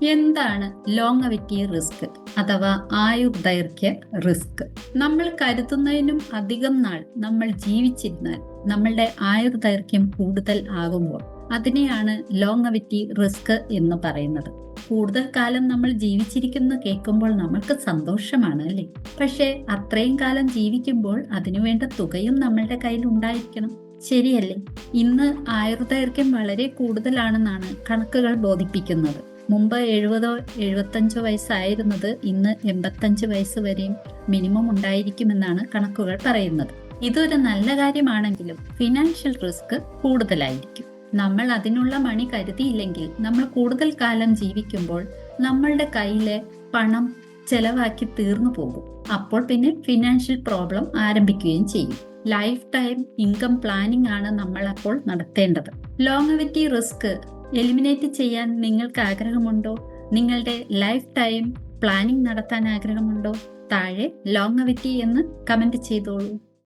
എന്താണ് ലോങ്ങവിറ്റി റിസ്ക് അഥവാ ആയുർദൈർഘ്യ റിസ്ക്? നമ്മൾ കരുതുന്നതിനും അധികം നാൾ നമ്മൾ ജീവിച്ചിരുന്നാൽ നമ്മളുടെ ആയുർദൈർഘ്യം കൂടുതൽ ആകുമ്പോൾ അതിനെയാണ് ലോങ്ങവിറ്റി റിസ്ക് എന്ന് പറയുന്നത്. കൂടുതൽ കാലം നമ്മൾ ജീവിച്ചിരിക്കുന്ന കേൾക്കുമ്പോൾ നമ്മൾക്ക് സന്തോഷമാണ് അല്ലേ? പക്ഷെ അത്രയും കാലം ജീവിക്കുമ്പോൾ അതിനുവേണ്ട തുകയും നമ്മളുടെ കയ്യിൽ ഉണ്ടായിരിക്കണം, ശരിയല്ലേ? ഇന്ന് ആയുർദൈർഘ്യം വളരെ കൂടുതലാണെന്നാണ് കണക്കുകൾ ബോധിപ്പിക്കുന്നത്. മുമ്പ് 70 75 വയസ്സായിരുന്നത് ഇന്ന് 85 വയസ്സ് വരെയും മിനിമം ഉണ്ടായിരിക്കുമെന്നാണ് കണക്കുകൾ പറയുന്നത്. ഇതൊരു നല്ല കാര്യമാണെങ്കിലും ഫിനാൻഷ്യൽ റിസ്ക് കൂടുതലായിരിക്കും. നമ്മൾ അതിനുള്ള മണി കരുതിയില്ലെങ്കിൽ നമ്മൾ കൂടുതൽ കാലം ജീവിക്കുമ്പോൾ നമ്മളുടെ കയ്യിലെ പണം ചെലവാക്കി തീർന്നു പോകും. അപ്പോൾ പിന്നെ ഫിനാൻഷ്യൽ പ്രോബ്ലം ആരംഭിക്കുകയും ചെയ്യും. ലൈഫ് ടൈം ഇൻകം പ്ലാനിംഗ് ആണ് നമ്മൾ അപ്പോൾ നടത്തേണ്ടത്. ലോങ്ങവിറ്റി റിസ്ക് എലിമിനേറ്റ് ചെയ്യാൻ നിങ്ങൾക്ക് ആഗ്രഹമുണ്ടോ? നിങ്ങളുടെ ലൈഫ് ടൈം പ്ലാനിംഗ് നടത്താൻ ആഗ്രഹമുണ്ടോ? താഴെ ലോങ്ങവിറ്റി എന്ന് കമന്റ് ചെയ്തോളൂ.